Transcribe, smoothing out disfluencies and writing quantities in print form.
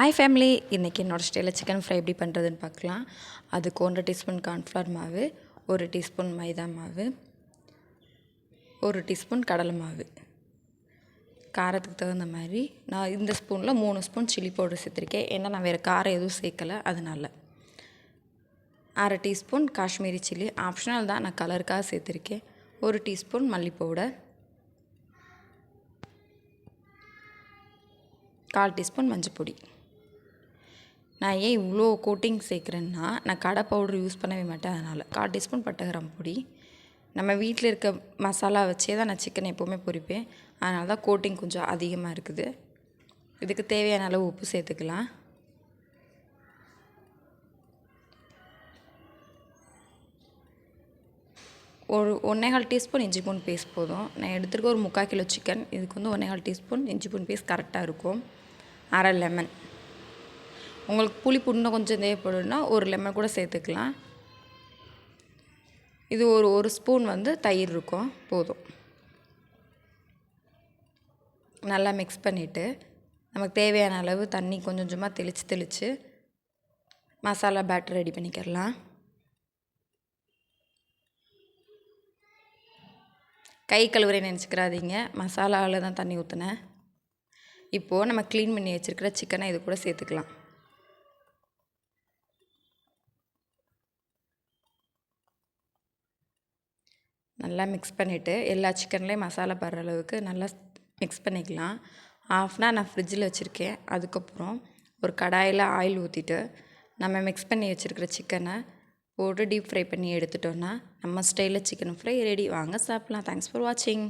Hi family, இன்றைக்கி என்னோடய ஸ்டைலில் சிக்கன் ஃப்ரை எப்படி பண்ணுறதுன்னு பார்க்கலாம். அதுக்கு 1 டீஸ்பூன் கார்ன்ஃப்ளவர் மாவு, 1 டீஸ்பூன் மைதா மாவு, 1 டீஸ்பூன் கடலை மாவு. காரத்துக்கு தகுந்த மாதிரி நான் இந்த ஸ்பூனில் 3 ஸ்பூன் சில்லி பவுடர் சேர்த்துருக்கேன். ஏன்னா நான் வேறு காரம் எதுவும் சேர்க்கலை, அதனால் 1/2 டீஸ்பூன் காஷ்மீரி சில்லி ஆப்ஷனல் தான், நான் கலருக்காக சேர்த்துருக்கேன். 1 டீஸ்பூன் மல்லி பவுடர், 1/4 டீஸ்பூன் மஞ்சள் பொடி. நான் ஏன் இவ்வளோ கோட்டிங் சேர்க்குறேன்னா, நான் கடை பவுடர் யூஸ் பண்ணவே மாட்டேன், அதனால் 1/4 டீஸ்பூன் பட்டை கிராம்பு பொடி. நம்ம வீட்டில் இருக்க மசாலா வச்சே தான் நான் சிக்கன் எப்போவுமே பொரிப்பேன், அதனால தான் கோட்டிங் கொஞ்சம் அதிகமாக இருக்குது. இதுக்கு தேவையான அளவு உப்பு சேர்த்துக்கலாம். ஒரு 1/4 டீஸ்பூன் இஞ்சி பூண்டு பேஸ்ட் போதும். நான் எடுத்துருக்க ஒரு 3/4 கிலோ சிக்கன், இதுக்கு வந்து 1/4 டீஸ்பூன் இஞ்சி பூண்டு பேஸ்ட் கரெக்டாக இருக்கும். 1/2 லெமன். உங்களுக்கு புளிப்பு இன்னும் கொஞ்சம் தேவைப்படும்னா ஒரு லெமன் கூட சேர்த்துக்கலாம். இது ஒரு ஸ்பூன் வந்து தயிர் இருக்கும், போதும். நல்லா மிக்ஸ் பண்ணிவிட்டு நமக்கு தேவையான அளவு தண்ணி கொஞ்சம் கொஞ்சமாக தெளித்து மசாலா பேட்டர் ரெடி பண்ணிக்கிறலாம். கை கழுவுறேன்னு நினச்சிக்கிறாதீங்க, மசாலாவில் தான் தண்ணி ஊற்றினேன். இப்போது நம்ம க்ளீன் பண்ணி வச்சுருக்கிற சிக்கனை இது கூட சேர்த்துக்கலாம். நல்லா மிக்ஸ் பண்ணிவிட்டு எல்லா சிக்கன்லேயும் மசாலா படுற அளவுக்கு நல்லா மிக்ஸ் பண்ணிக்கலாம். 1/2 அன் ஹவர் நான் ஃப்ரிட்ஜில் வச்சுருக்கேன். அதுக்கப்புறம் ஒரு கடாயில் ஆயில் ஊற்றிட்டு நம்ம மிக்ஸ் பண்ணி வச்சுருக்கிற சிக்கனை போட்டு டீப் ஃப்ரை பண்ணி எடுத்துட்டோன்னா நம்ம ஸ்டைலில் சிக்கன் ஃப்ரை ரெடி. வாங்க சாப்பிட்லாம். தேங்க்ஸ் ஃபார் வாட்சிங்.